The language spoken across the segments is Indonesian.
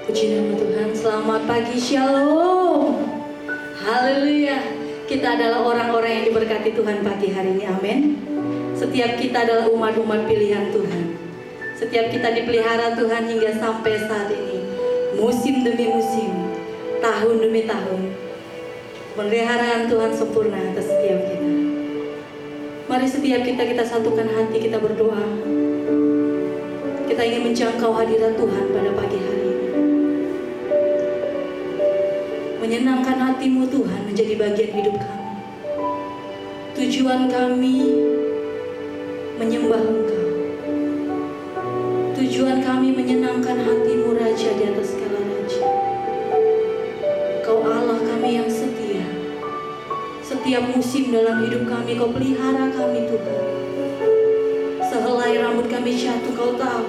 Puji nama Tuhan, selamat pagi, shalom. Haleluya. Kita adalah orang-orang yang diberkati Tuhan pagi hari ini, amin. Setiap kita adalah umat-umat pilihan Tuhan. Setiap kita dipelihara Tuhan hingga sampai saat ini. Musim demi musim, tahun demi tahun, pemeliharaan Tuhan sempurna atas setiap kita. Mari setiap kita satukan hati, kita berdoa. Kita ingin menjangkau hadirat Tuhan pada pagi hari ini. Menyenangkan hatimu Tuhan menjadi bagian hidup kami. Tujuan kami menyembah Engkau. Tujuan kami menyenangkan hatimu Raja di atas segala raja. Kau Allah kami yang setia. Setiap musim dalam hidup kami Kau pelihara kami Tuhan. Sehelai rambut kami jatuh Kau tahu.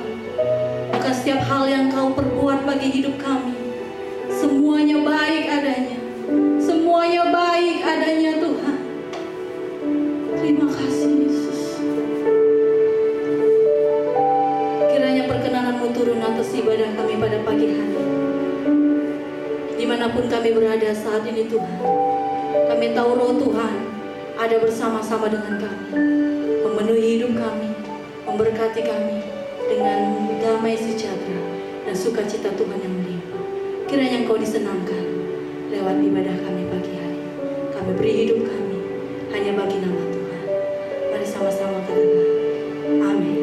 Maka setiap hal yang Kau perbuat bagi hidup kami, semuanya baik adanya. Semuanya baik adanya Tuhan. Terima kasih Yesus. Kiranya perkenanan-Mu turun atas ibadah kami pada pagi hari. Dimanapun kami berada saat ini Tuhan, kami tahu Roh Tuhan ada bersama-sama dengan kami, memenuhi hidup kami, memberkati kami dengan damai sejahtera dan sukacita Tuhan yang melimpah. Kiranya Engkau disenangkan lewat ibadah kami pagi hari. Kami beri hidup kami hanya bagi nama Tuhan. Mari sama-sama katakan amin.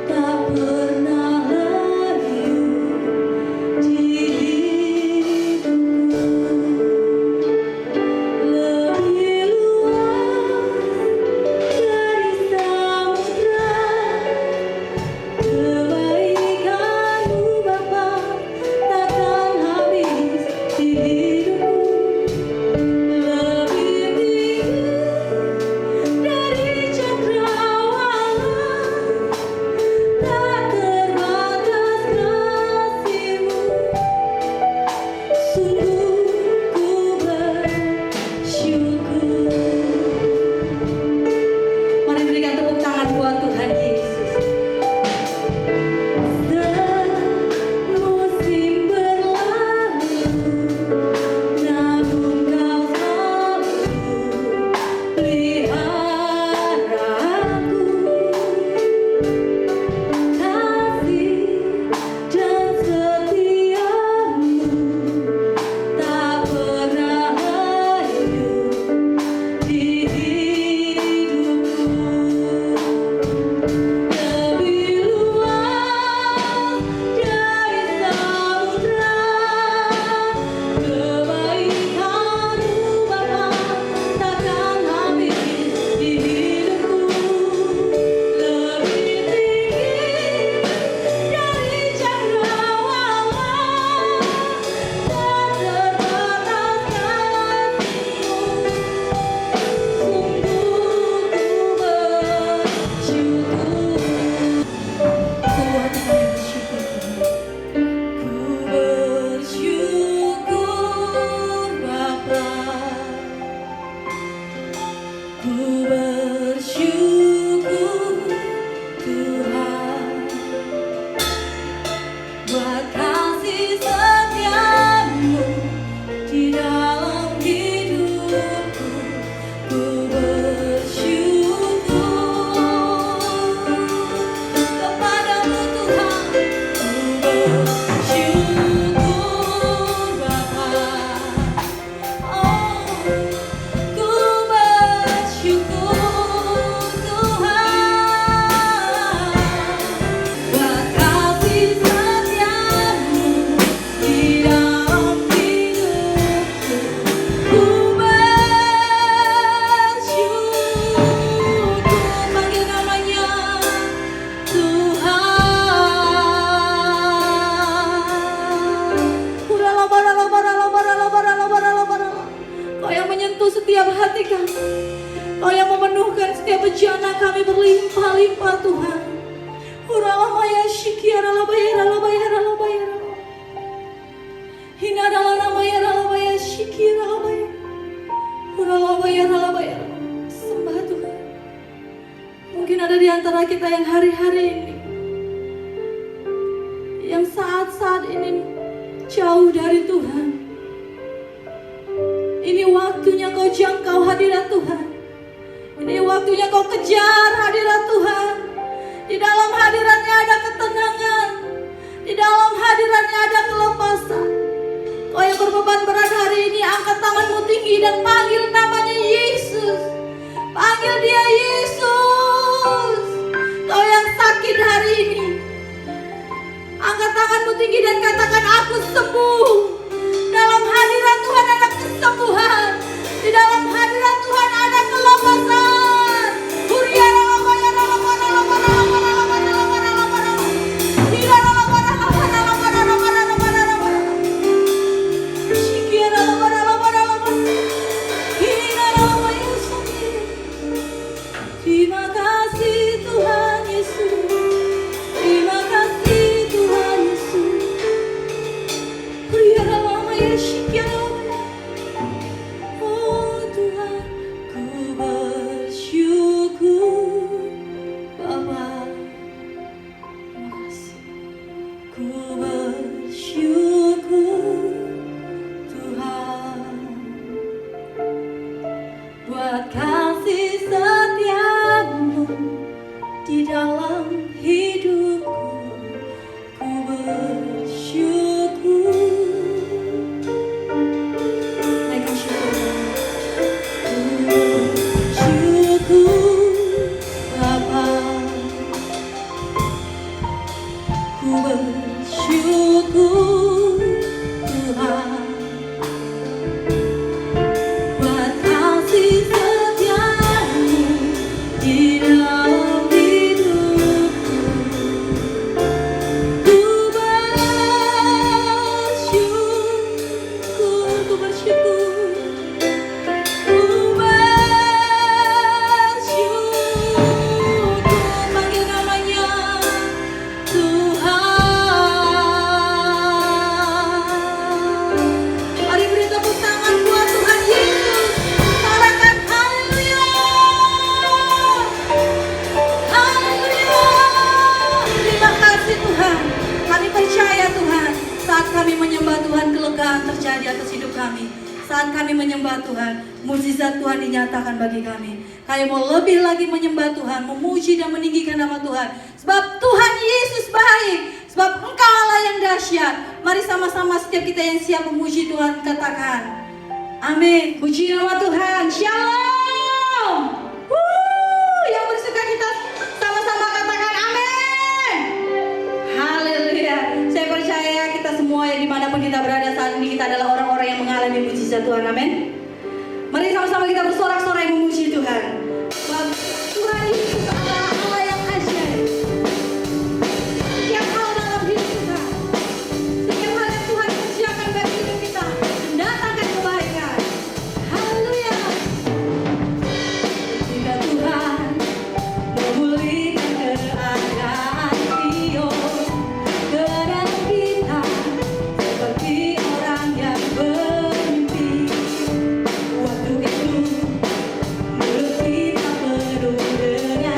Tak yang menyentuh setiap hati kami. Kau yang memenuhkan setiap bejana kami berlimpah-limpah Tuhan. Uralamaya shikiara labayara labayara labayara. Hinadala namaya labaya shikiara labayara. Uralabayara labayara. Sembah Tuhan. Mungkin ada di antara kita yang hari-hari ini, yang saat-saat ini jauh dari Tuhan. Ini waktunya kau jangkau hadirat Tuhan. Ini waktunya kau kejar hadirat Tuhan. Di dalam hadiratnya ada ketenangan. Di dalam hadiratnya ada kelepasan. Kau yang berbeban berat hari ini, angkat tanganmu tinggi dan panggil namanya Yesus. Panggil dia Yesus. Kau yang sakit hari ini, angkat tanganmu tinggi dan katakan, aku sembuh. Dalam hadirat Tuhan ada kesembuhan. Di dalam hadirat Tuhan ada kelepasan. Terima kasih Tuhan Yesus. Terima kasih Tuhan Yesus. Oh Tuhan, ku bersyukur Bapa. Terima kasih. Ku bersyukur Tuhan buat kasih setiamu di dalam hidupku. Ku bersyukur. Naikkan syukur. Ku bersyukur Bapa. Ku bersyukur Tuhan buat kasih setiamu di dalam hidupku. Ku bersyukur, ku bersyukur, ku bersyukur. Panggil namanya Tuhan. Mari beri tepuk tangan buat Tuhan Yesus. Katakan haleluya. Haleluya. Terima kasih Tuhan. Kami percaya Tuhan, saat kami menyembah Tuhan, kelegaan terjadi atas hidup kami. Saat kami menyembah Tuhan, mukjizat Tuhan dinyatakan bagi kami. Kami mau lebih lagi menyembah Tuhan, memuji dan meninggikan nama Tuhan. Sebab Tuhan Yesus baik. Sebab Engkau Allah yang dahsyat. Mari sama-sama setiap kita yang siap memuji Tuhan katakan amin. Puji nama Tuhan. Shalom. Yang bersuka kita sama-sama katakan amin. Haleluya. Saya percaya kita semua yang dimanapun kita berada saat ini, kita adalah orang-orang yang mengalami mujizat Tuhan. Amin. Mari sama-sama kita bersorak-sorai memuji Tuhan. Sebab Tuhan Yesus adalah Allah yang ajaib. Setiap hal dalam hidup kita, setiap hal yang Tuhan kerjakan bagi hidup kita, mendatangkan kebaikan. Haleluya. Jika Tuhan memulihkan keadaan Sion, keadaan kita seperti orang yang bermimpi. Waktu itu mulut kita penuh dengan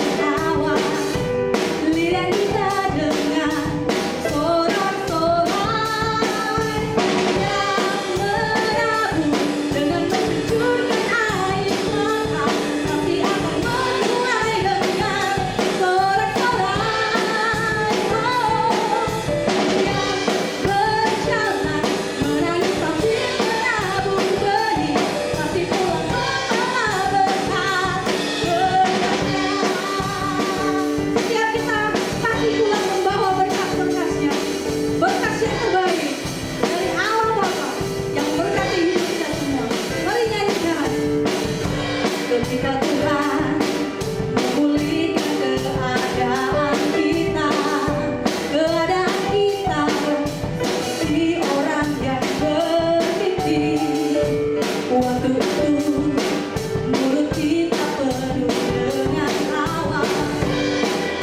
mulut kita penuh dengan tawa.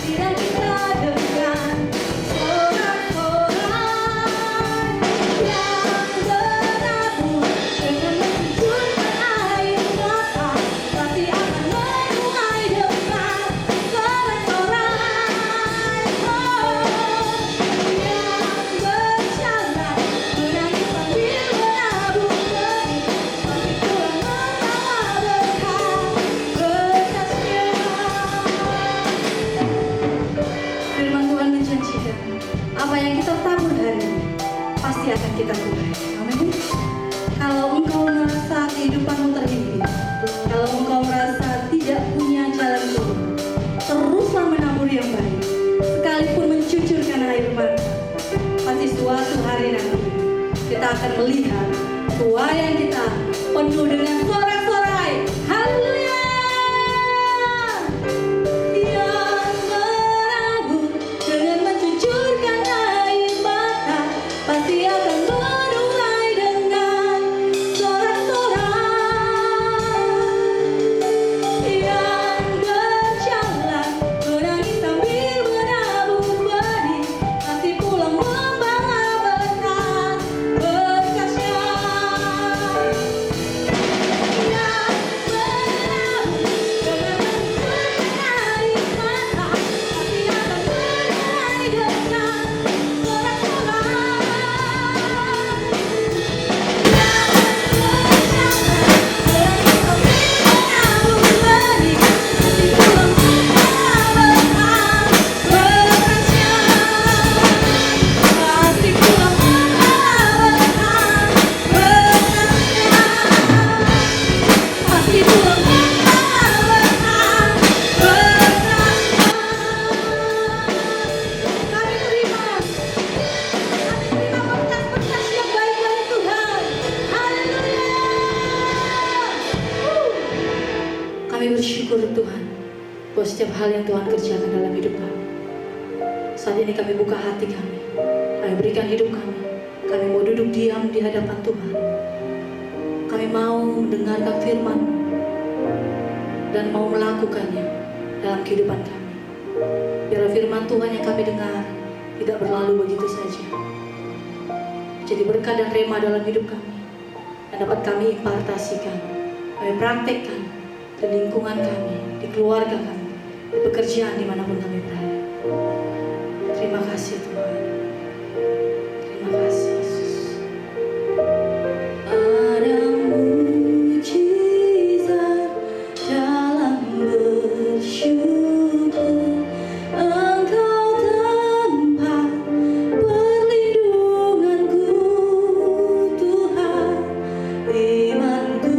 Tidak kita dengar sorak-sorai yang berabur dengan mencurahkan air mata, pasti akan menuai dengan sorak-sorai. Yang berjalan menangis sambil menabur benih, pasti pulang membawa berkah-berkatnya. Firman Tuhan menjanjikan, apa yang kita tabur hari ini pasti akan kita tuai. Amin. Kalau engkau merasa kehidupanmu terhimpit, kalau engkau merasa tidak punya jalan keluar, teruslah menabur yang baik, sekalipun mencucurkan air mata. Pasti suatu hari nanti kita akan melihat tuaian kita penuh dengan sorak-sorai. Haleluya! Yang berabur dengan mencucurkan air mata, pasti akan menuai dengan sorak-sorai. Yang berjalan menangis sambil menabur benih, pasti pulang membawa berkah-berkatnya. Yang berabur dengan mencucurkan air mata, pasti akan menuai dengan kami bersyukur Tuhan buat setiap hal yang Tuhan kerjakan dalam hidup kami. Saat ini kami buka hati kami berikan hidup kami. Kami mau duduk diam di hadapan Tuhan. Kami mau mendengarkan firman dan mau melakukannya dalam kehidupan kami. Biar firman Tuhan yang kami dengar tidak berlalu begitu saja, jadi berkah dan rema dalam hidup kami, dan dapat kami impartasikan, kami praktekkan di lingkungan kami, di keluarga kami, di pekerjaan dimanapun kami berada. Terima kasih Tuhan. Terima kasih Yesus. Ada mujizat dalam bersyukur. Engkau tempat perlindunganku Tuhan. Imanku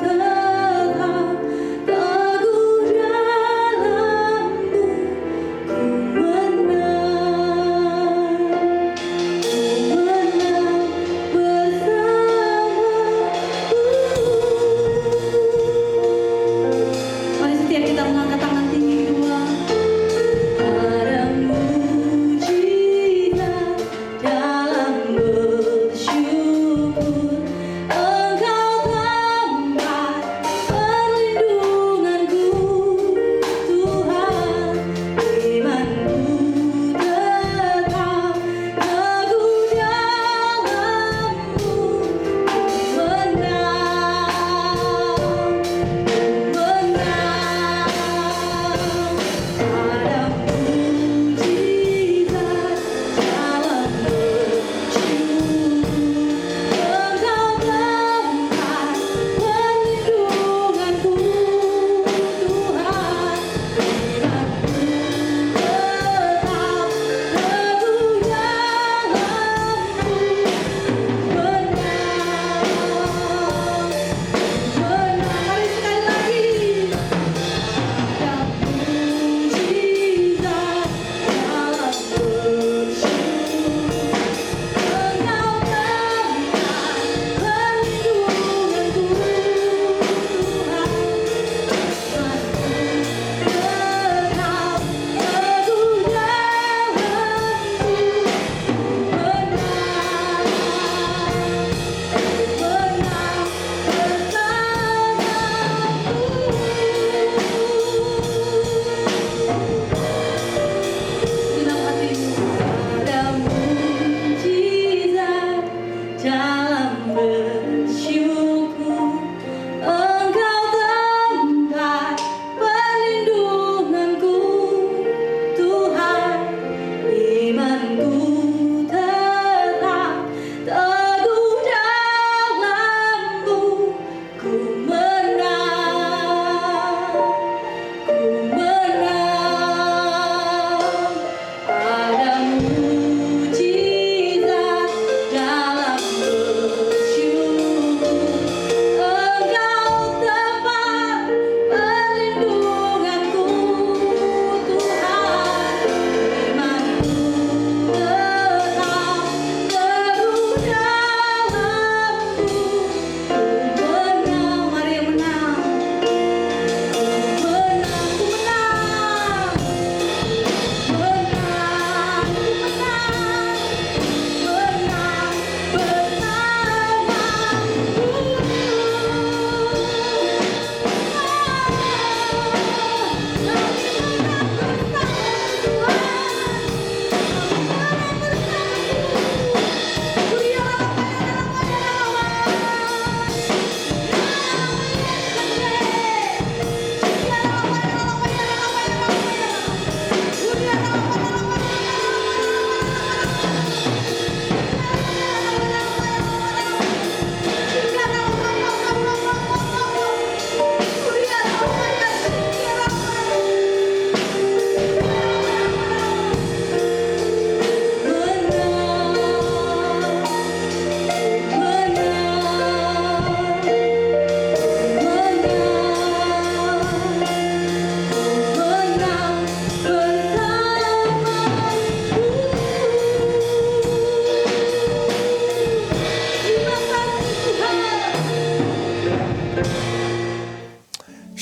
tetap teguh dalam-Mu. Ku menang.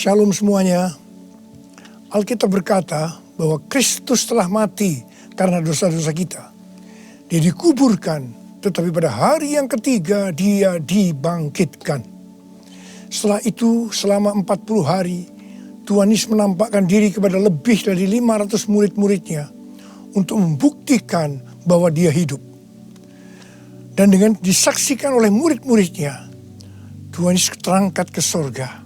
Shalom semuanya. Alkitab berkata bahwa Kristus telah mati karena dosa-dosa kita. Dia dikuburkan, tetapi pada hari yang ketiga dia dibangkitkan. Setelah itu selama 40 hari Tuhan Yesus menampakkan diri kepada lebih dari 500 murid-muridnya untuk membuktikan bahwa dia hidup. Dan dengan disaksikan oleh murid-muridnya, Tuhan Yesus terangkat ke sorga.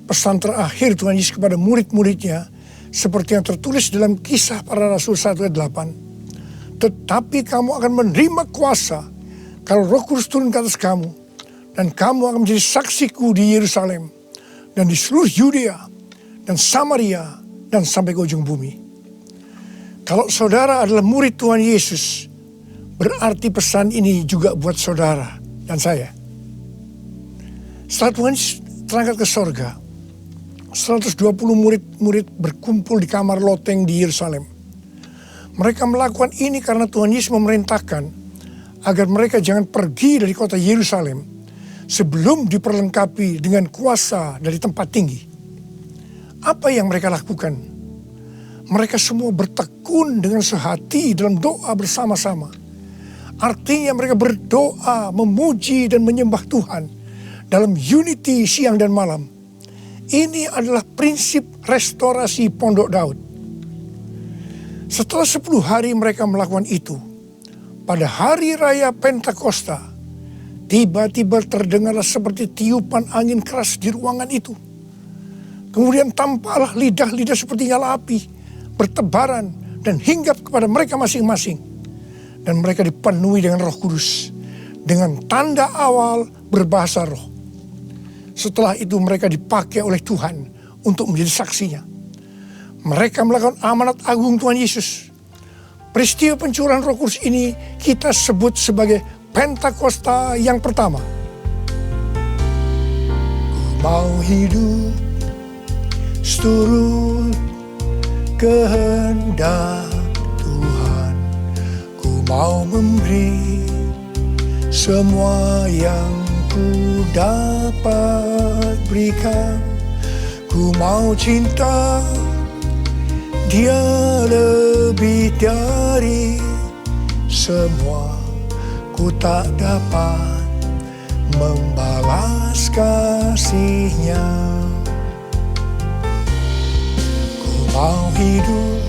Pesan terakhir Tuhan Yesus kepada murid-muridnya seperti yang tertulis dalam Kisah Para Rasul 1 ayat 8. Tetapi kamu akan menerima kuasa kalau Roh Kudus turun ke atas kamu, dan kamu akan menjadi saksiku di Yerusalem dan di seluruh Yudea dan Samaria dan sampai ke ujung bumi. Kalau saudara adalah murid Tuhan Yesus, berarti pesan ini juga buat saudara dan saya. Setelah Tuhan terangkat ke sorga, 120 murid-murid berkumpul di kamar loteng di Yerusalem. Mereka melakukan ini karena Tuhan Yesus memerintahkan agar mereka jangan pergi dari kota Yerusalem sebelum diperlengkapi dengan kuasa dari tempat tinggi. Apa yang mereka lakukan? Mereka semua bertekun dengan sehati dalam doa bersama-sama. Artinya mereka berdoa, memuji dan menyembah Tuhan dalam unity siang dan malam. Ini adalah prinsip restorasi Pondok Daud. Setelah 10 hari mereka melakukan itu, pada hari raya Pentakosta, tiba-tiba terdengarlah seperti tiupan angin keras di ruangan itu. Kemudian tampaklah lidah-lidah seperti nyala api, bertebaran dan hinggap kepada mereka masing-masing. Dan mereka dipenuhi dengan Roh Kudus, dengan tanda awal berbahasa roh. Setelah itu mereka dipakai oleh Tuhan untuk menjadi saksinya. Mereka melakukan amanat agung Tuhan Yesus. Peristiwa pencurahan Roh Kudus ini kita sebut sebagai Pentakosta yang pertama. Ku mau hidup seturut kehendak Tuhan. Ku mau memberi semua yang ku dapat berikan. Ku mau cinta Dia lebih dari semua. Ku tak dapat membalas kasih-Nya. Ku mau hidup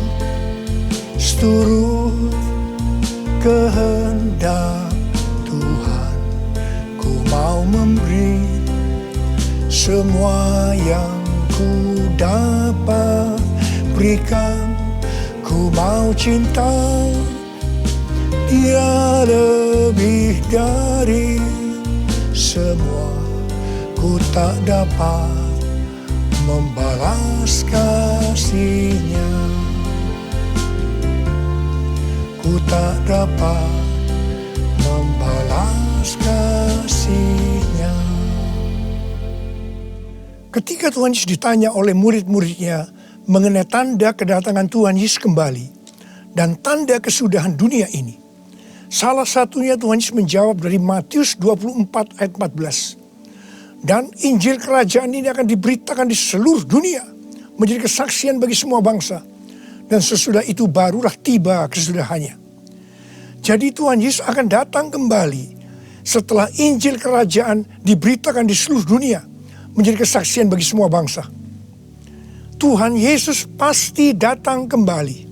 seturut kehendak Tuhan. Ku mau memberi semua yang ku dapat berikan. Ku mau cinta Dia lebih dari semua. Ku tak dapat membalas kasih-Nya. Ku tak dapat membalas kasih-Nya. Ketika Tuhan Yesus ditanya oleh murid-muridnya mengenai tanda kedatangan Tuhan Yesus kembali dan tanda kesudahan dunia ini, salah satunya Tuhan Yesus menjawab dari Matius 24 ayat 14. Dan Injil kerajaan ini akan diberitakan di seluruh dunia, menjadi kesaksian bagi semua bangsa. Dan sesudah itu barulah tiba kesudahannya. Jadi Tuhan Yesus akan datang kembali setelah Injil kerajaan diberitakan di seluruh dunia, menjadi kesaksian bagi semua bangsa. Tuhan Yesus pasti datang kembali.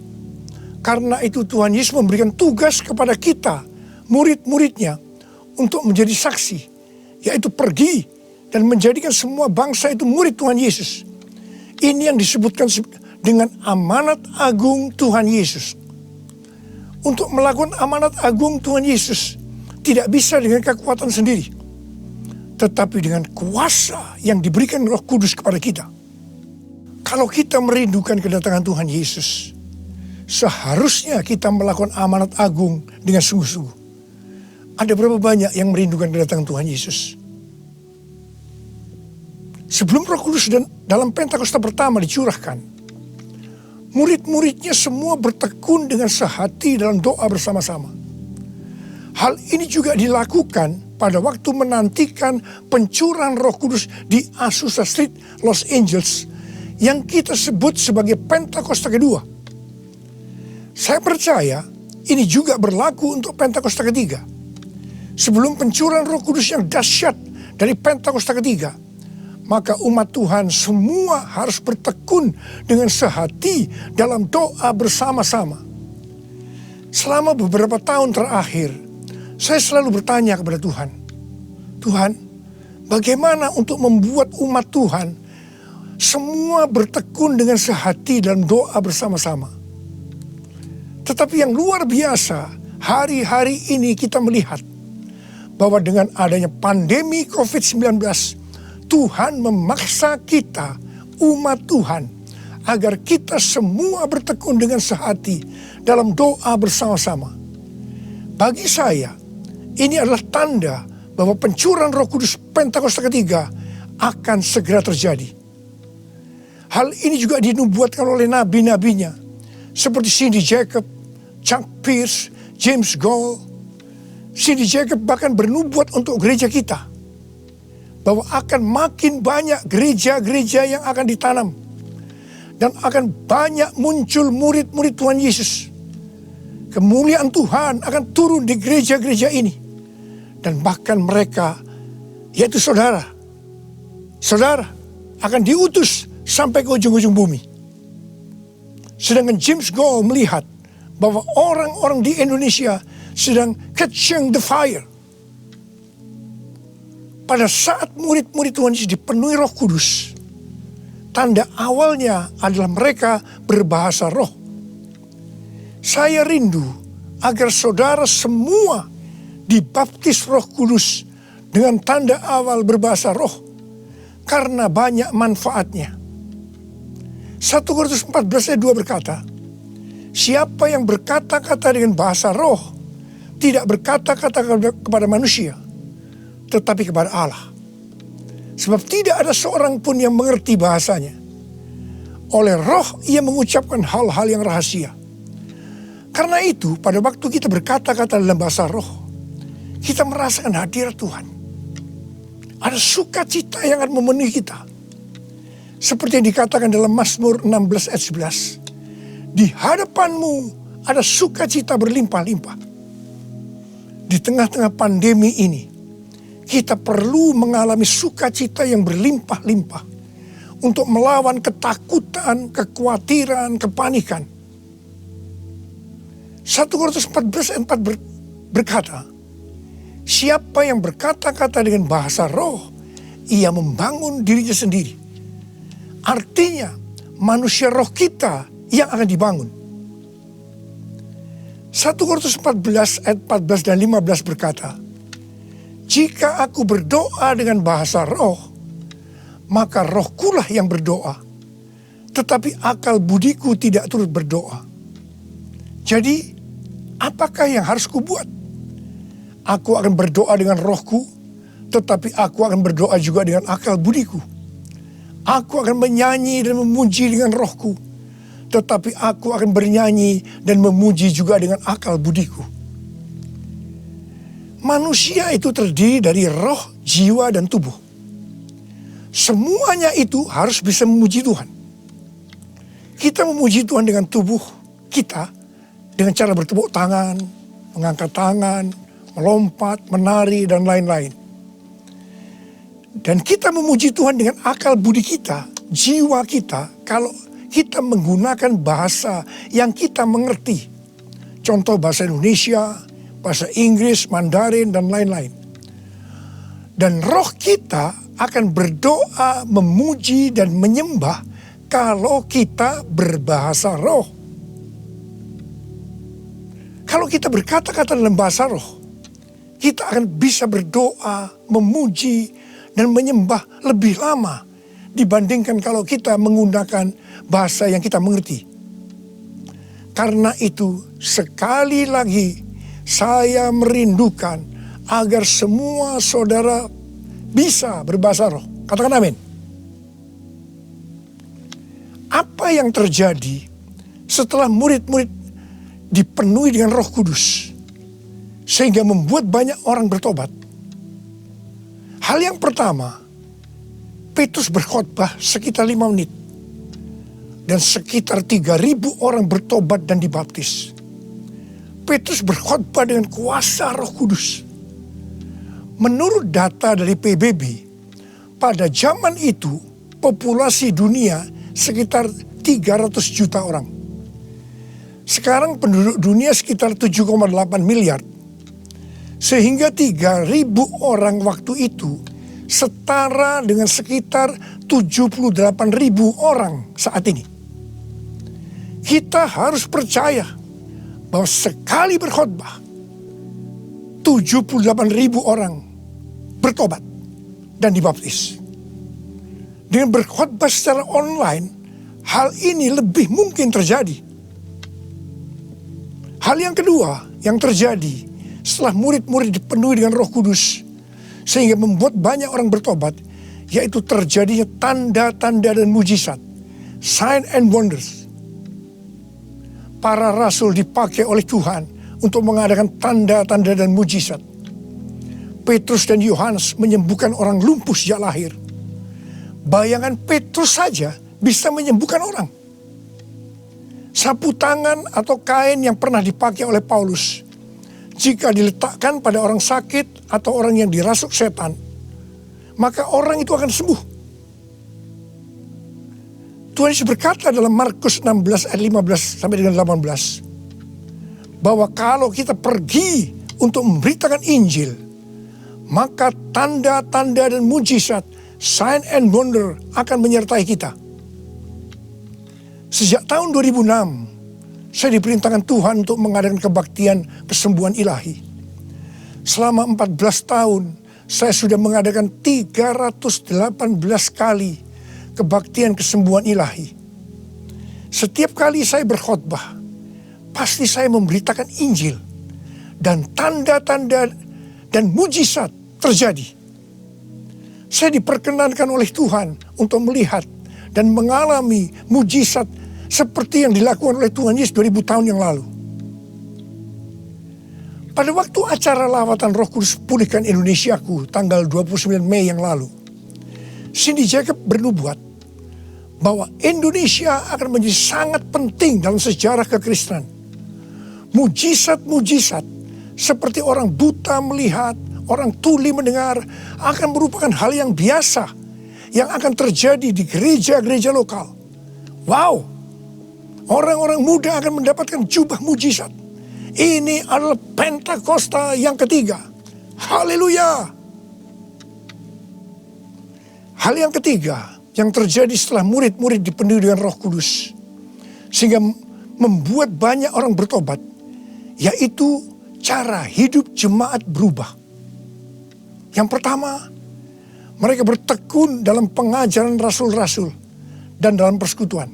Karena itu Tuhan Yesus memberikan tugas kepada kita, murid-muridnya, untuk menjadi saksi, yaitu pergi dan menjadikan semua bangsa itu murid Tuhan Yesus. Ini yang disebutkan dengan amanat agung Tuhan Yesus. Untuk melakukan amanat agung Tuhan Yesus tidak bisa dengan kekuatan sendiri, tetapi dengan kuasa yang diberikan Roh Kudus kepada kita. Kalau kita merindukan kedatangan Tuhan Yesus, seharusnya kita melakukan amanat agung dengan sungguh-sungguh. Ada berapa banyak yang merindukan kedatangan Tuhan Yesus? Sebelum Roh Kudus dan dalam Pentakosta pertama dicurahkan, murid-muridnya semua bertekun dengan sehati dalam doa bersama-sama. Hal ini juga dilakukan pada waktu menantikan pencurahan Roh Kudus di Azusa Street, Los Angeles, yang kita sebut sebagai Pentakosta kedua. Saya percaya ini juga berlaku untuk Pentakosta ketiga. Sebelum pencurahan Roh Kudus yang dahsyat dari Pentakosta ketiga, maka umat Tuhan semua harus bertekun dengan sehati dalam doa bersama-sama. Selama beberapa tahun terakhir, saya selalu bertanya kepada Tuhan, Tuhan, bagaimana untuk membuat umat Tuhan semua bertekun dengan sehati dalam doa bersama-sama. Tetapi yang luar biasa, hari-hari ini kita melihat bahwa dengan adanya pandemi COVID-19, Tuhan memaksa kita, umat Tuhan, agar kita semua bertekun dengan sehati dalam doa bersama-sama. Bagi saya, ini adalah tanda bahwa pencurahan Roh Kudus Pentakosta ketiga akan segera terjadi. Hal ini juga dinubuatkan oleh nabi-nabinya, seperti Cindy Jacob, Chuck Pierce, James Goll. Cindy Jacob bahkan bernubuat untuk gereja kita, bahwa akan makin banyak gereja-gereja yang akan ditanam, dan akan banyak muncul murid-murid Tuhan Yesus. Kemuliaan Tuhan akan turun di gereja-gereja ini, dan bahkan mereka, yaitu saudara akan diutus sampai ke ujung-ujung bumi. Sedangkan James Goll melihat bahwa orang-orang di Indonesia sedang catching the fire. Pada saat murid-murid Tuhan Yesus dipenuhi Roh Kudus, tanda awalnya adalah mereka berbahasa roh. Saya rindu agar saudara semua dibaptis Roh Kudus dengan tanda awal berbahasa roh, karena banyak manfaatnya. 1 Korintus 14 ayat 2 berkata, siapa yang berkata-kata dengan bahasa roh, tidak berkata-kata kepada manusia, tetapi kepada Allah. Sebab tidak ada seorang pun yang mengerti bahasanya. Oleh roh ia mengucapkan hal-hal yang rahasia. Karena itu pada waktu kita berkata-kata dalam bahasa roh, kita merasakan hadirat Tuhan. Ada sukacita yang akan memenuhi kita. Seperti yang dikatakan dalam Mazmur 16 ayat 11. Di hadapanmu ada sukacita berlimpah-limpah. Di tengah-tengah pandemi ini, kita perlu mengalami sukacita yang berlimpah-limpah untuk melawan ketakutan, kekhawatiran, kepanikan. 1 Korintus 14 ayat 4 berkata, siapa yang berkata-kata dengan bahasa roh, ia membangun dirinya sendiri. Artinya, manusia roh kita yang akan dibangun. 1 Korintus 14 ayat 14 dan 15 berkata, jika aku berdoa dengan bahasa roh, maka rohkulah yang berdoa, tetapi akal budiku tidak turut berdoa. Jadi, apakah yang harus kubuat? Aku akan berdoa dengan rohku, tetapi aku akan berdoa juga dengan akal budiku. Aku akan menyanyi dan memuji dengan rohku, tetapi aku akan bernyanyi dan memuji juga dengan akal budiku. Manusia itu terdiri dari roh, jiwa, dan tubuh. Semuanya itu harus bisa memuji Tuhan. Kita memuji Tuhan dengan tubuh kita, dengan cara bertepuk tangan, mengangkat tangan, melompat, menari, dan lain-lain. Dan kita memuji Tuhan dengan akal budi kita, jiwa kita, kalau kita menggunakan bahasa yang kita mengerti. Contoh bahasa Indonesia, bahasa Inggris, Mandarin, dan lain-lain. Dan roh kita akan berdoa, memuji, dan menyembah kalau kita berbahasa roh. Kalau kita berkata-kata dalam bahasa roh, kita akan bisa berdoa, memuji, dan menyembah lebih lama dibandingkan kalau kita menggunakan bahasa yang kita mengerti. Karena itu, sekali lagi saya merindukan agar semua saudara bisa berbahasa roh. Katakan amin. Apa yang terjadi setelah murid-murid dipenuhi dengan Roh Kudus sehingga membuat banyak orang bertobat? Hal yang pertama, Petrus berkhotbah sekitar 5 menit. Dan sekitar 3.000 orang bertobat dan dibaptis. Petrus berkhotbah dengan kuasa Roh Kudus. Menurut data dari PBB, pada zaman itu populasi dunia sekitar 300 juta orang. Sekarang penduduk dunia sekitar 7,8 miliar. Sehingga 3.000 orang waktu itu setara dengan sekitar 78.000 orang saat ini. Kita harus percaya bahwa sekali berkhotbah 78.000 orang bertobat dan dibaptis. Dengan berkhotbah secara online, hal ini lebih mungkin terjadi. Hal yang kedua yang terjadi setelah murid-murid dipenuhi dengan Roh Kudus sehingga membuat banyak orang bertobat, yaitu terjadinya tanda-tanda dan mujizat, sign and wonders. Para rasul dipakai oleh Tuhan untuk mengadakan tanda-tanda dan mujizat. Petrus dan Yohanes menyembuhkan orang lumpuh sejak lahir. Bayangan Petrus saja bisa menyembuhkan orang. Sapu tangan atau kain yang pernah dipakai oleh Paulus, jika diletakkan pada orang sakit atau orang yang dirasuk setan, maka orang itu akan sembuh. Tuhan Yesus berkata dalam Markus 16 ayat 15 sampai dengan 18, bahwa kalau kita pergi untuk memberitakan Injil, maka tanda-tanda dan mujizat, sign and wonder akan menyertai kita. Sejak tahun 2006, saya diperintahkan Tuhan untuk mengadakan kebaktian kesembuhan ilahi. Selama 14 tahun, saya sudah mengadakan 318 kali kebaktian kesembuhan ilahi. Setiap kali saya berkhotbah, pasti saya memberitakan Injil. Dan tanda-tanda dan mujizat terjadi. Saya diperkenankan oleh Tuhan untuk melihat dan mengalami mujizat seperti yang dilakukan oleh Tuhan Yesus 2000 tahun yang lalu. Pada waktu acara lawatan Roh Kudus Pulihkan Indonesiaku tanggal 29 Mei yang lalu, Cindy Jacob bernubuat bahwa Indonesia akan menjadi sangat penting dalam sejarah kekristenan. Mujizat-mujizat seperti orang buta melihat, orang tuli mendengar akan merupakan hal yang biasa yang akan terjadi di gereja-gereja lokal. Wow, orang-orang muda akan mendapatkan jubah mujizat. Ini adalah Pentakosta yang ketiga. Haleluya. Hal yang ketiga yang terjadi setelah murid-murid dipenuhi dengan Roh Kudus, sehingga membuat banyak orang bertobat, yaitu cara hidup jemaat berubah. Yang pertama, mereka bertekun dalam pengajaran rasul-rasul dan dalam persekutuan.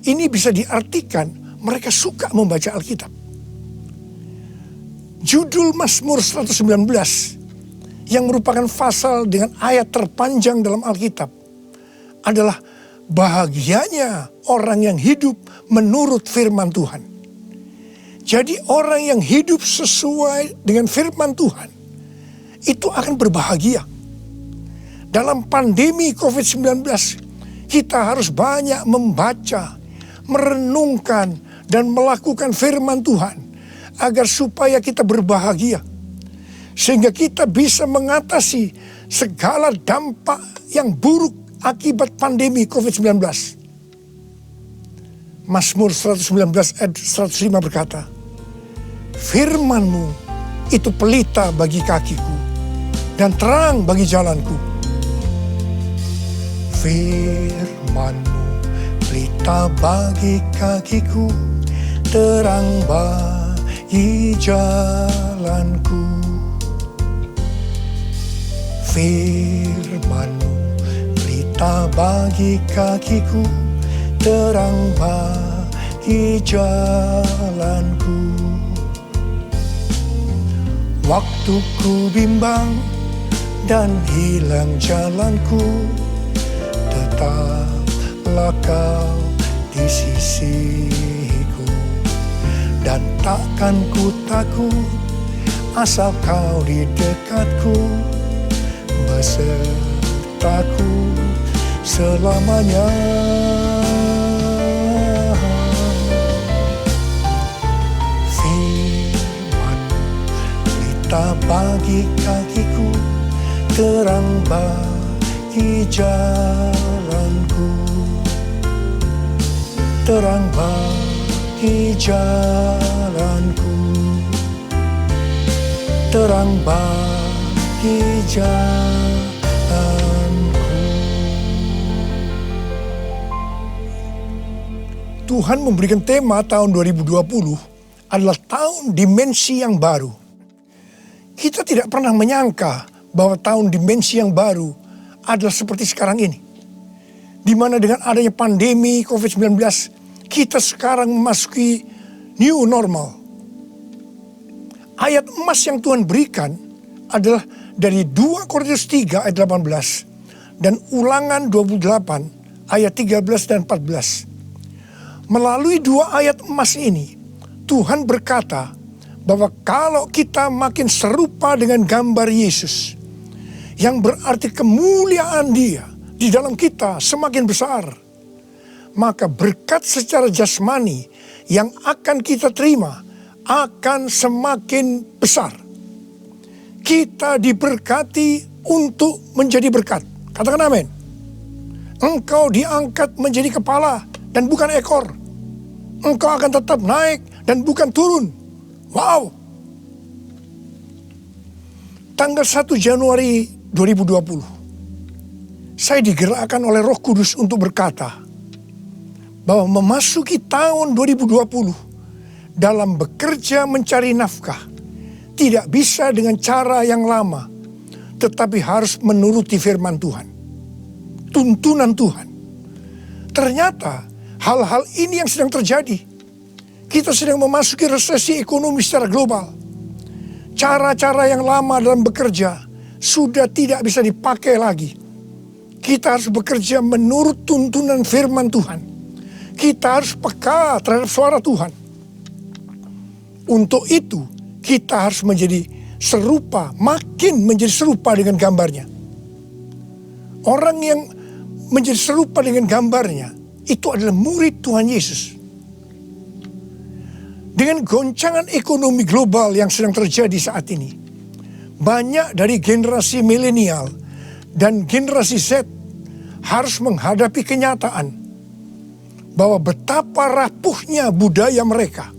Ini bisa diartikan mereka suka membaca Alkitab. Judul Mazmur 119 yang merupakan pasal dengan ayat terpanjang dalam Alkitab adalah bahagianya orang yang hidup menurut firman Tuhan. Jadi orang yang hidup sesuai dengan firman Tuhan itu akan berbahagia. Dalam pandemi COVID-19 kita harus banyak membaca, merenungkan dan melakukan firman Tuhan agar supaya kita berbahagia. Sehingga kita bisa mengatasi segala dampak yang buruk akibat pandemi COVID-19. Mazmur 119 ayat 105 berkata, firman-Mu itu pelita bagi kakiku dan terang bagi jalanku. Firman-Mu pelita bagi kakiku, terang bagi jalanku. Firman-Mu pelita bagi kakiku, terang bagi jalanku. Waktu ku bimbang dan hilang jalanku, tetaplah Kau di sisiku. Dan takkan ku takut asal Kau di dekatku, sertaku selamanya. Firman-Mu pelita bagi kakiku, terang bagi jalanku, terang bagi jalanku, terang bagi jalanku. Tuhan memberikan tema tahun 2020 adalah tahun dimensi yang baru. Kita tidak pernah menyangka bahwa tahun dimensi yang baru adalah seperti sekarang ini. Di mana dengan adanya pandemi COVID-19, kita sekarang memasuki new normal. Ayat emas yang Tuhan berikan adalah dari 2 Korintus 3 ayat 18 dan Ulangan 28 ayat 13 dan 14. Melalui 2 ayat emas ini, Tuhan berkata bahwa kalau kita makin serupa dengan gambar Yesus, yang berarti kemuliaan Dia di dalam kita semakin besar, maka berkat secara jasmani yang akan kita terima akan semakin besar. Kita diberkati untuk menjadi berkat. Katakan amin. Engkau diangkat menjadi kepala dan bukan ekor. Engkau akan tetap naik dan bukan turun. Wow. Tanggal 1 Januari 2020, saya digerakkan oleh Roh Kudus untuk berkata bahwa memasuki tahun 2020 dalam bekerja mencari nafkah tidak bisa dengan cara yang lama, tetapi harus menuruti firman Tuhan, tuntunan Tuhan. Ternyata hal-hal ini yang sedang terjadi. Kita sedang memasuki resesi ekonomi secara global. Cara-cara yang lama dalam bekerja sudah tidak bisa dipakai lagi. Kita harus bekerja menurut tuntunan firman Tuhan. Kita harus peka terhadap suara Tuhan. Untuk itu, kita harus menjadi serupa, makin menjadi serupa dengan gambarnya. Orang yang menjadi serupa dengan gambarnya, itu adalah murid Tuhan Yesus. Dengan goncangan ekonomi global yang sedang terjadi saat ini, banyak dari generasi milenial dan generasi Z harus menghadapi kenyataan bahwa betapa rapuhnya budaya mereka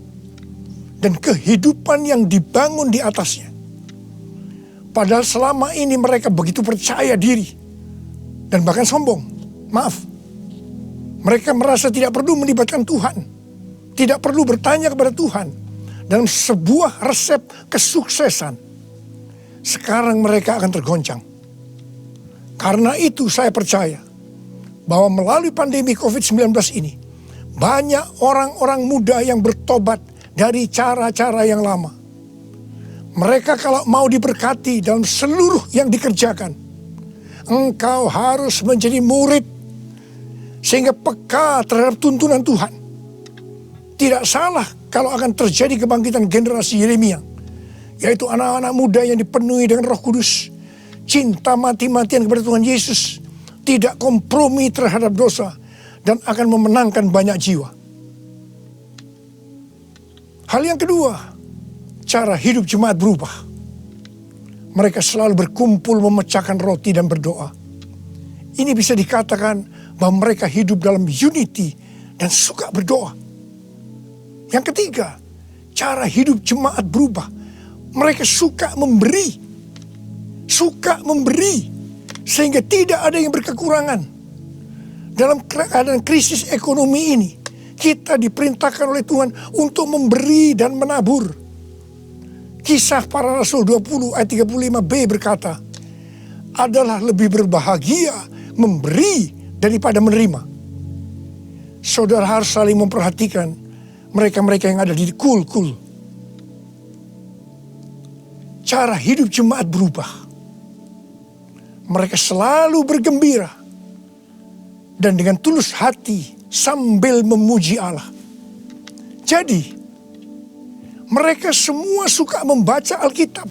dan kehidupan yang dibangun di atasnya. Padahal selama ini mereka begitu percaya diri dan bahkan sombong. Maaf, mereka merasa tidak perlu melibatkan Tuhan, tidak perlu bertanya kepada Tuhan dalam sebuah resep kesuksesan. Sekarang mereka akan tergoncang. Karena itu saya percaya bahwa melalui pandemi COVID-19 ini, banyak orang-orang muda yang bertobat dari cara-cara yang lama. Mereka kalau mau diberkati dalam seluruh yang dikerjakan, engkau harus menjadi murid sehingga peka terhadap tuntunan Tuhan. Tidak salah kalau akan terjadi kebangkitan generasi Yeremia, yaitu anak-anak muda yang dipenuhi dengan Roh Kudus, cinta mati-matian kepada Tuhan Yesus, tidak kompromi terhadap dosa, dan akan memenangkan banyak jiwa. Hal yang kedua, cara hidup jemaat berubah. Mereka selalu berkumpul memecahkan roti dan berdoa. Ini bisa dikatakan bahwa mereka hidup dalam unity dan suka berdoa. Yang ketiga, cara hidup jemaat berubah. Mereka suka memberi. Suka memberi. Sehingga tidak ada yang berkekurangan. Dalam keadaan krisis ekonomi ini, kita diperintahkan oleh Tuhan untuk memberi dan menabur. Kisah Para Rasul 20 ayat 35b berkata, adalah lebih berbahagia memberi daripada menerima. Saudara harus saling memperhatikan mereka-mereka yang ada di kul-kul. Cara hidup jemaat berubah. Mereka selalu bergembira dan dengan tulus hati sambil memuji Allah. Jadi, mereka semua suka membaca Alkitab,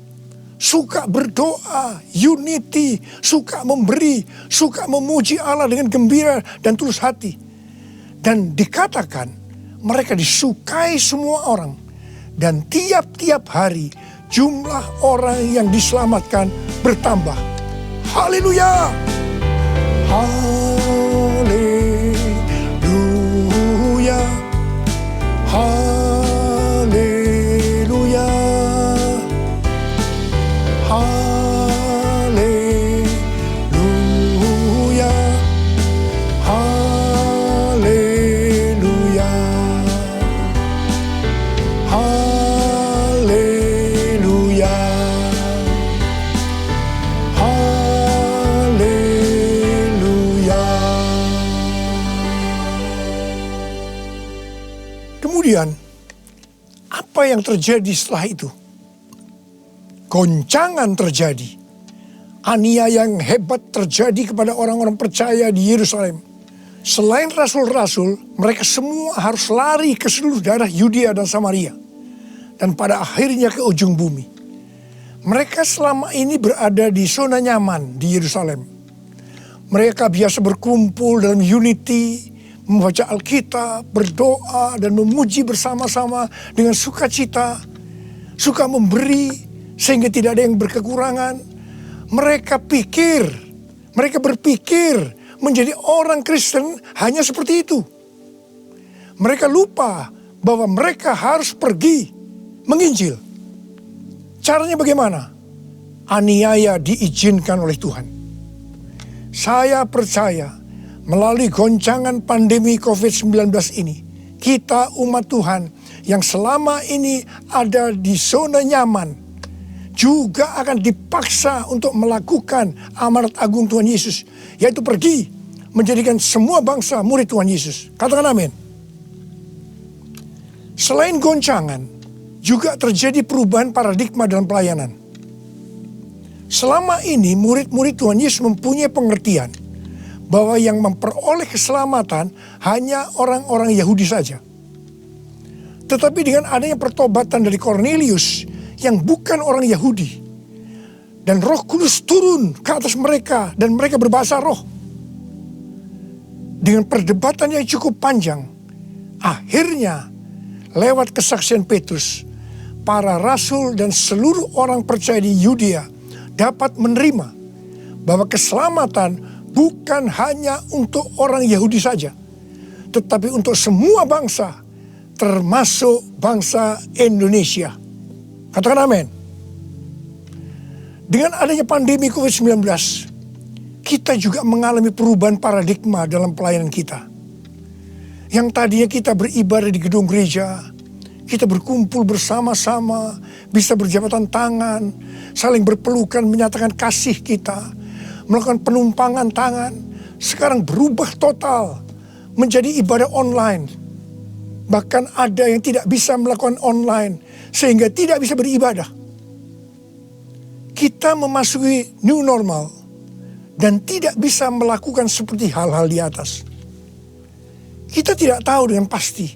suka berdoa, unity, suka memberi, suka memuji Allah dengan gembira dan tulus hati. Dan dikatakan mereka disukai semua orang. Dan tiap-tiap hari jumlah orang yang diselamatkan bertambah. Haleluya! Haleluya! Haleluya! Haleluya! Haleluya! Haleluya! Haleluya! Kemudian, apa yang terjadi setelah itu? Goncangan terjadi. Aniaya yang hebat terjadi kepada orang-orang percaya di Yerusalem. Selain rasul-rasul, mereka semua harus lari ke seluruh daerah Yudea dan Samaria. Dan pada akhirnya ke ujung bumi. Mereka selama ini berada di zona nyaman di Yerusalem. Mereka biasa berkumpul dalam unity, membaca Alkitab, berdoa, dan memuji bersama-sama dengan sukacita. Suka memberi, sehingga tidak ada yang berkekurangan. Mereka berpikir menjadi orang Kristen hanya seperti itu. Mereka lupa bahwa mereka harus pergi menginjil. Caranya bagaimana? Aniaya diizinkan oleh Tuhan. Saya percaya melalui goncangan pandemi COVID-19 ini, kita umat Tuhan yang selama ini ada di zona nyaman, juga akan dipaksa untuk melakukan amanat agung Tuhan Yesus, yaitu pergi menjadikan semua bangsa murid Tuhan Yesus. Katakan amin. Selain goncangan, juga terjadi perubahan paradigma dalam pelayanan. Selama ini murid-murid Tuhan Yesus mempunyai pengertian bahwa yang memperoleh keselamatan hanya orang-orang Yahudi saja. Tetapi dengan adanya pertobatan dari Kornelius yang bukan orang Yahudi, dan Roh Kudus turun ke atas mereka dan mereka berbahasa roh. Dengan perdebatan yang cukup panjang, akhirnya lewat kesaksian Petrus, para rasul dan seluruh orang percaya di Yudea dapat menerima bahwa keselamatan bukan hanya untuk orang Yahudi saja, tetapi untuk semua bangsa, termasuk bangsa Indonesia. Katakan amin. Dengan adanya pandemi COVID-19, kita juga mengalami perubahan paradigma dalam pelayanan kita. Yang tadinya kita beribadah di gedung gereja, kita berkumpul bersama-sama, bisa berjabatan tangan, saling berpelukan, menyatakan kasih kita, melakukan penumpangan tangan. Sekarang berubah total menjadi ibadah online. Bahkan ada yang tidak bisa melakukan online, sehingga tidak bisa beribadah. Kita memasuki new normal dan tidak bisa melakukan seperti hal-hal di atas. Kita tidak tahu dengan pasti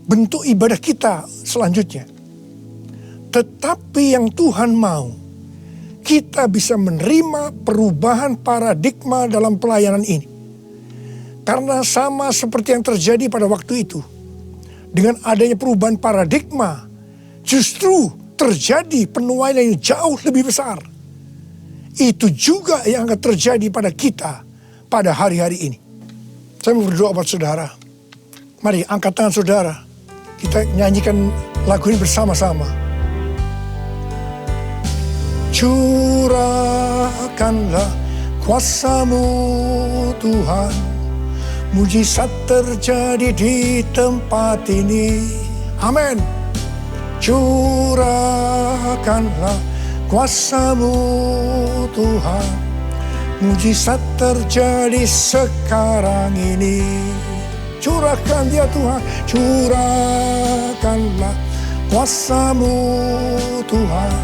bentuk ibadah kita selanjutnya. Tetapi yang Tuhan mau, kita bisa menerima perubahan paradigma dalam pelayanan ini. Karena sama seperti yang terjadi pada waktu itu, dengan adanya perubahan paradigma, justru terjadi penuaian yang jauh lebih besar. Itu juga yang akan terjadi pada kita pada hari-hari ini. Saya mau berdoa buat saudara. Mari angkat tangan saudara. Kita nyanyikan lagu ini bersama-sama. Curahkanlah kuasa-Mu Tuhan, mujizat terjadi di tempat ini. Amin. Curahkanlah kuasa-Mu Tuhan, mujizat terjadi sekarang ini. Curahkan dia Tuhan, curahkanlah kuasa-Mu Tuhan,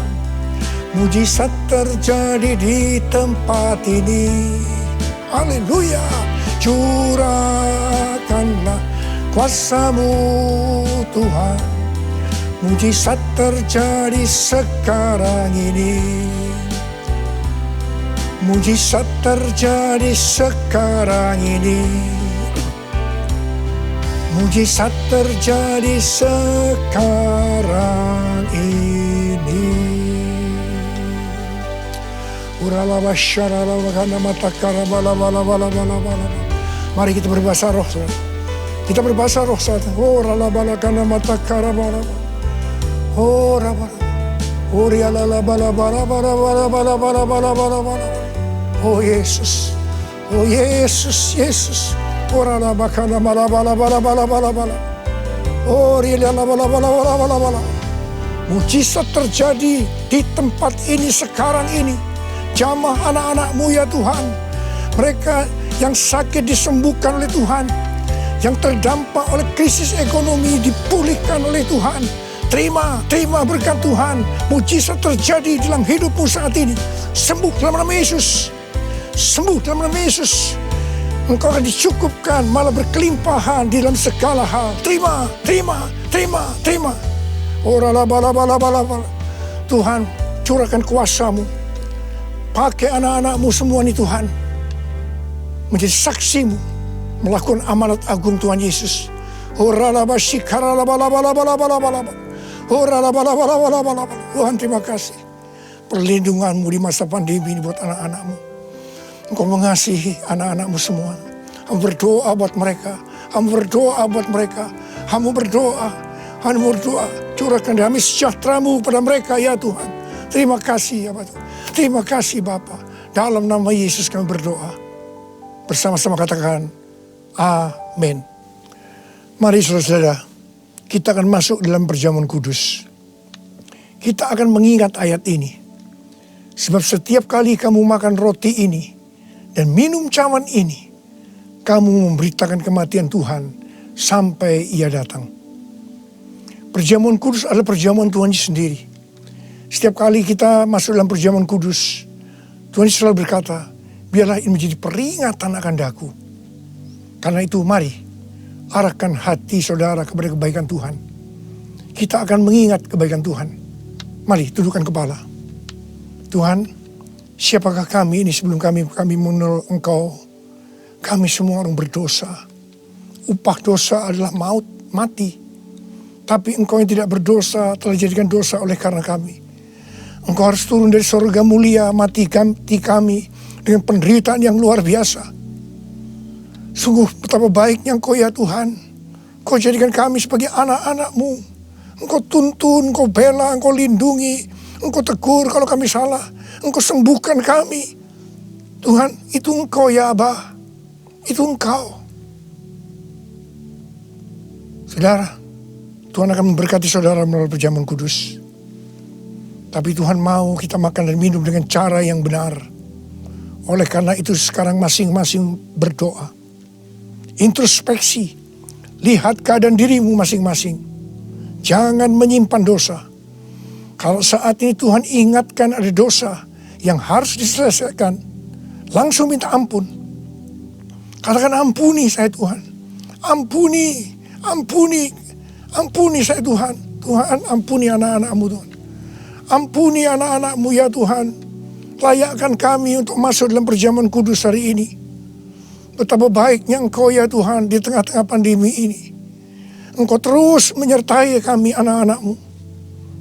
mujizat terjadi di tempat ini. Haleluya. Curahkanlah kuasa-Mu Tuhan, Mujizat terjadi sekarang ini. Mujizat terjadi sekarang ini. Mujizat terjadi sekarang ini. Uralaba syaralaba kana matakara bala bala bala bala bala. Mari kita berbahasa roh. Kita berbahasa roh saat. Uralaba kana matakara bala. Uralaba. Urialala bala bala bala bala bala bala bala bala bala. Oh Yesus. Oh Yesus, Yesus. Uralaba kana bala bala bala bala bala bala. Urialala bala bala bala bala bala. Mujizat terjadi di tempat ini sekarang ini. Jamah anak-anak-Mu ya Tuhan. Mereka yang sakit disembuhkan oleh Tuhan. Yang terdampak oleh krisis ekonomi dipulihkan oleh Tuhan. Terima berkat Tuhan. Mujizat terjadi dalam hidupmu saat ini. Sembuh dalam nama Yesus. Sembuh dalam nama Yesus. Engkau akan dicukupkan, malah berkelimpahan di dalam segala hal. Terima. Tuhan, curahkan kuasa-Mu. Pakai anak-anak-Mu semua nih Tuhan. Menjadi saksi-Mu. Melakukan amanat agung Tuhan Yesus. Tuhan, terima kasih. Perlindungan-Mu di masa pandemi ini buat anak-anak-Mu. Engkau mengasihi anak-anak-Mu semua. Hamba berdoa buat mereka. Hamba berdoa. Curahkan damai sejahtera-Mu pada mereka ya Tuhan. Terima kasih ya Bapak. Terima kasih Bapa. Dalam nama Yesus kami berdoa. Bersama-sama katakan amin. Mari saudara-saudara, kita akan masuk dalam perjamuan kudus. Kita akan mengingat ayat ini. Sebab setiap kali kamu makan roti ini dan minum cawan ini, kamu memberitakan kematian Tuhan sampai Ia datang. Perjamuan kudus adalah perjamuan Tuhan sendiri. Setiap kali kita masuk dalam perjamuan kudus, Tuhan selalu berkata, biarlah ini menjadi peringatan akan daku. Karena itu mari, arahkan hati saudara kepada kebaikan Tuhan. Kita akan mengingat kebaikan Tuhan. Mari, tundukkan kepala. Tuhan, siapakah kami ini sebelum kami mengenal Engkau? Kami semua orang berdosa. Upah dosa adalah maut, mati. Tapi Engkau yang tidak berdosa telah dijadikan dosa oleh karena kami. Engkau harus turun dari surga mulia, mati kami dengan penderitaan yang luar biasa. Sungguh betapa baiknya Engkau ya Tuhan. Engkau jadikan kami sebagai anak-anak-Mu. Engkau tuntun, Engkau bela, Engkau lindungi. Engkau tegur kalau kami salah. Engkau sembuhkan kami. Tuhan, itu Engkau ya Abah. Itu Engkau. Saudara, Tuhan akan memberkati saudara melalui perjamuan kudus. Tapi Tuhan mau kita makan dan minum dengan cara yang benar. Oleh karena itu sekarang masing-masing berdoa. Introspeksi. Lihat keadaan dirimu masing-masing. Jangan menyimpan dosa. Kalau saat ini Tuhan ingatkan ada dosa yang harus diselesaikan, langsung minta ampun. Katakan ampuni saya Tuhan. Ampuni saya Tuhan. Tuhan ampuni anak-anak-Mu Tuhan. Ampuni anak-anak-Mu ya Tuhan. Layakkan kami untuk masuk dalam perjamuan kudus hari ini. Betapa baiknya Engkau ya Tuhan di tengah-tengah pandemi ini. Engkau terus menyertai kami anak-anak-Mu.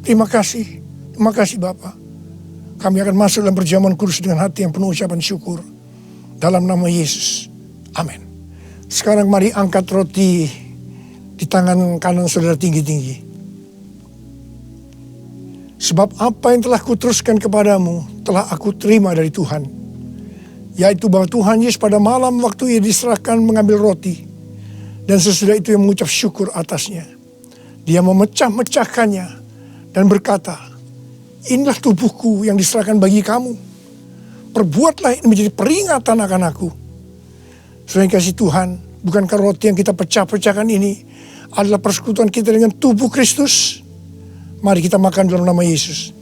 Terima kasih Bapa. Kami akan masuk dalam perjamuan kudus dengan hati yang penuh ucapan syukur. Dalam nama Yesus. Amin. Sekarang mari angkat roti di tangan kanan saudara tinggi-tinggi. Sebab apa yang telah kuteruskan kepadamu telah aku terima dari Tuhan. Yaitu bahwa Tuhan Yesus pada malam waktu Ia diserahkan mengambil roti. Dan sesudah itu Ia mengucap syukur atasnya. Dia memecah-mecahkannya dan berkata, inilah tubuhku yang diserahkan bagi kamu. Perbuatlah ini menjadi peringatan akan aku. Saudara yang kasih Tuhan, bukankah roti yang kita pecah-pecahkan ini adalah persekutuan kita dengan tubuh Kristus? Mari kita makan dalam nama Yesus.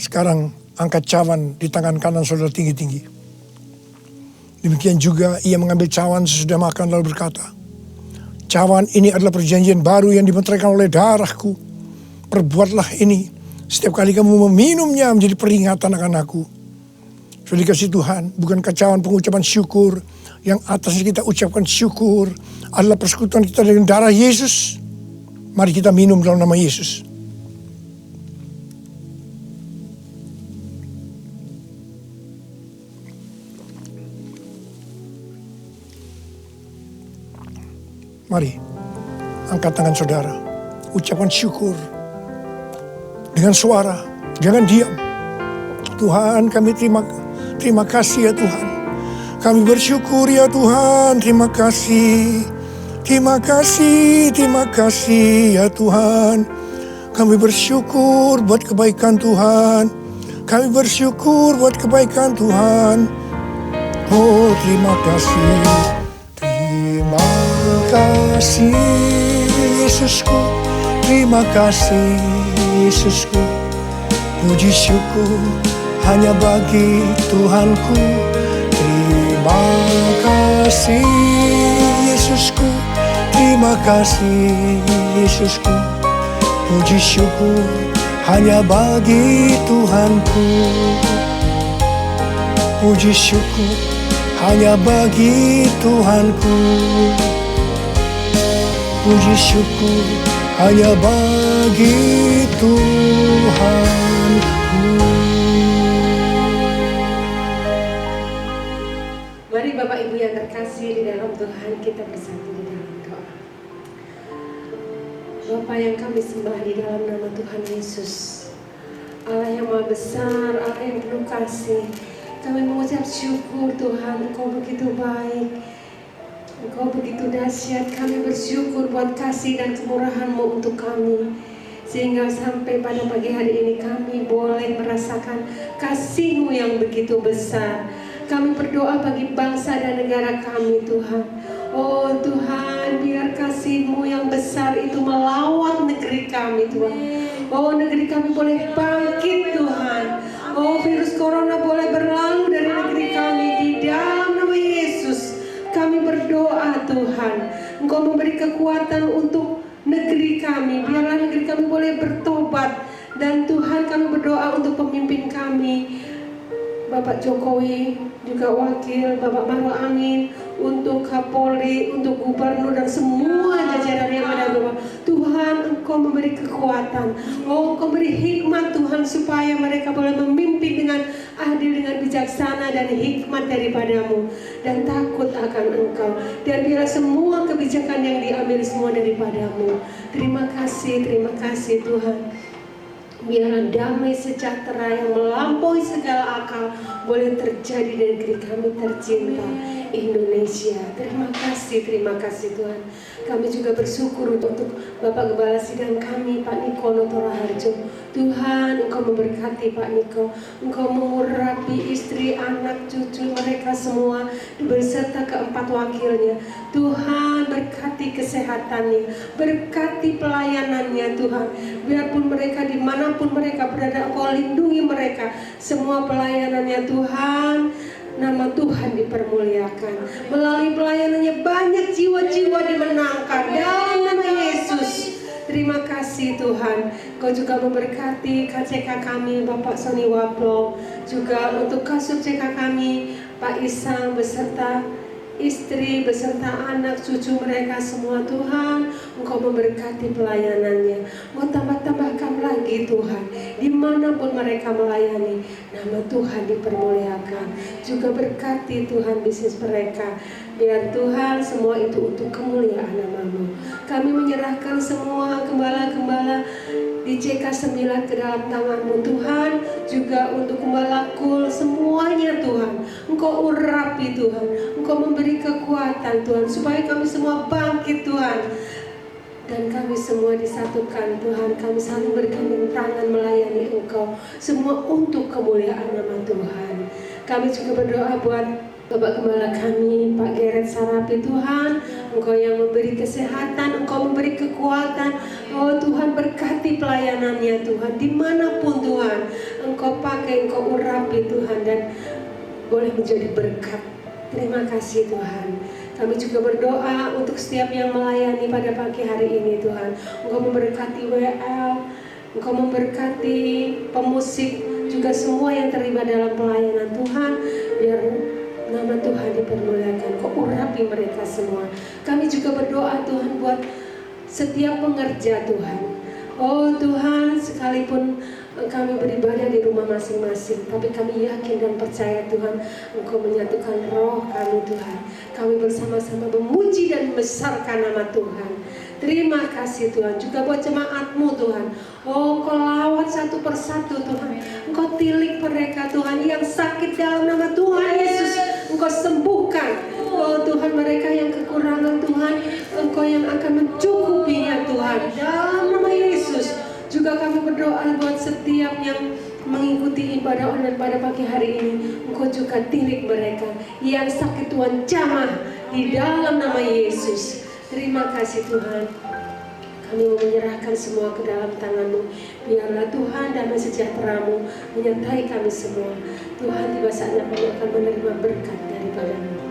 Sekarang angkat cawan di tangan kanan saudara tinggi-tinggi. Demikian juga ia mengambil cawan sesudah makan lalu berkata, cawan ini adalah perjanjian baru yang dimeteraikan oleh darahku. Perbuatlah ini setiap kali kamu meminumnya menjadi peringatan akan aku. Sudah dikasih Tuhan, bukan cawan pengucapan syukur. Yang atasnya kita ucapkan syukur adalah persekutuan kita dengan darah Yesus. Mari kita minum dalam nama Yesus. Mari, angkat tangan saudara, ucapkan syukur dengan suara, jangan diam. Tuhan, kami terima kasih ya Tuhan. Kami bersyukur ya Tuhan, terima kasih. Terima kasih ya Tuhan. Kami bersyukur buat kebaikan Tuhan. Kami bersyukur buat kebaikan Tuhan. Oh, terima kasih. Terima kasih Yesusku. Terima kasih Yesusku. Puji syukur hanya bagi Tuhanku. Terima kasih Yesusku. Terima kasih Yesusku. Puji syukur hanya bagi Tuhanku. Puji syukur hanya bagi Tuhanku. Puji syukur hanya bagi Tuhanku. Mari Bapak Ibu yang terkasih di dalam Tuhan, kita bersatu di dalam doa. Bapa yang kami sembah di dalam nama Tuhan Yesus, Allah yang maha besar, Allah yang penuh kasih, kami mengucap syukur Tuhan, Engkau begitu baik, Engkau begitu dahsyat. Kami bersyukur buat kasih dan kemurahan-Mu untuk kami, sehingga sampai pada pagi hari ini kami boleh merasakan kasih-Mu yang begitu besar. Kami berdoa bagi bangsa dan negara kami Tuhan. Oh Tuhan, biar kasih-Mu yang besar itu melawat negeri kami Tuhan. Oh, negeri kami boleh bangkit Tuhan. Oh, virus corona boleh berlalu dari negeri kami di dalam nama Yesus. Kami berdoa Tuhan, Engkau memberi kekuatan untuk negeri kami. Biarlah negeri kami boleh bertobat. Dan Tuhan, kami berdoa untuk pemimpin kami, Bapak Jokowi, juga wakil Bapak Maruf Amin, untuk Kapolri, untuk gubernur dan semua jajaran yang ada Bapak. Tuhan, Engkau memberi kekuatan. Oh, Engkau beri hikmat Tuhan, supaya mereka boleh memimpin dengan adil, dengan bijaksana dan hikmat daripada-Mu, dan takut akan Engkau. Dan biarlah semua kebijakan yang diambil semua daripada-Mu. Terima kasih Tuhan. Biarlah damai sejahtera yang melampaui segala akal boleh terjadi di negeri kami tercinta Indonesia. Terima kasih Tuhan. Kami juga bersyukur untuk Bapak Gembala Sidang kami, Pak Niko Noto Raharjo. Tuhan, Engkau memberkati Pak Niko. Engkau mengurapi istri, anak, cucu mereka semua, beserta keempat wakilnya. Tuhan, berkati kesehatannya, berkati pelayanannya Tuhan. Biarpun mereka dimanapun mereka berada, Engkau lindungi mereka. Semua pelayanannya Tuhan, nama Tuhan dipermuliakan. Melalui pelayanannya banyak jiwa-jiwa dimenangkan dalam nama Yesus. Terima kasih Tuhan. Kau juga memberkati KCK kami, Bapak Sony Waplo. Juga untuk kasub CK kami, Pak Isang beserta istri, beserta anak, cucu mereka semua. Tuhan, Engkau memberkati pelayanannya. Mau tambahkan lagi Tuhan, dimanapun mereka melayani, nama Tuhan dipermuliakan. Juga berkati Tuhan bisnis mereka. Biar Tuhan semua itu untuk kemuliaan nama-Mu. Kami menyerahkan semua gembala-gembala di CK9 ke dalam tangan-Mu Tuhan. Juga untuk Gembala Kul semuanya Tuhan, Engkau urapi Tuhan, Engkau memberi kekuatan Tuhan, supaya kami semua bangkit Tuhan. Dan kami semua disatukan Tuhan, kami saling bergandeng tangan melayani Engkau, semua untuk kemuliaan nama Tuhan. Kami juga berdoa buat Bapak Gembala kami, Pak Geret Sarapi Tuhan, Engkau yang memberi kesehatan, Engkau memberi kekuatan. Oh Tuhan, berkati pelayanannya Tuhan, dimanapun Tuhan Engkau pakai, Engkau urapi Tuhan, dan boleh menjadi berkat. Terima kasih Tuhan. Kami juga berdoa untuk setiap yang melayani pada pagi hari ini Tuhan. Engkau memberkati WL, Engkau memberkati pemusik, juga semua yang terlibat dalam pelayanan Tuhan. Biar nama Tuhan dipermuliakan, Kau urapi mereka semua. Kami juga berdoa Tuhan buat setiap pengerja Tuhan. Oh Tuhan, sekalipun kami beribadah di rumah masing-masing, tapi kami yakin dan percaya Tuhan, Engkau menyatukan roh kami Tuhan. Kami bersama-sama memuji dan membesarkan nama Tuhan. Terima kasih Tuhan, juga buat jemaat-Mu Tuhan. Oh Engkau lawat satu persatu Tuhan. Engkau tilik mereka Tuhan yang sakit dalam nama Tuhan Yesus. Engkau sembuhkan. Oh Tuhan, mereka yang kekurangan Tuhan, Engkau yang akan mencukupinya Tuhan. Dalam nama Yesus. Juga kami berdoa buat setiap yang mengikuti ibadah online pada pagi hari ini. Engkau juga tilik mereka yang sakit Tuhan, jamah di dalam nama Yesus. Terima kasih Tuhan. Kami mau menyerahkan semua ke dalam tangan-Mu. Biarlah Tuhan damai sejahtera-Mu menyertai kami semua. Tuhan, tiba saatnya kami akan menerima berkat daripada-Mu.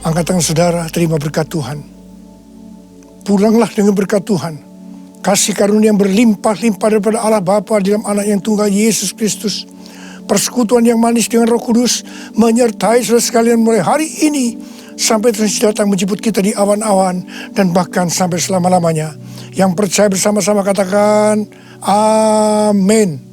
Angkat tangan saudara, terima berkat Tuhan. Pulanglah dengan berkat Tuhan. Kasih karunia yang berlimpah-limpah daripada Allah Bapa dalam anak yang tunggal Yesus Kristus. Persekutuan yang manis dengan Roh Kudus menyertai saudara sekalian mulai hari ini sampai Tuhan datang menjemput kita di awan-awan dan bahkan sampai selama-lamanya. Yang percaya bersama-sama katakan amin.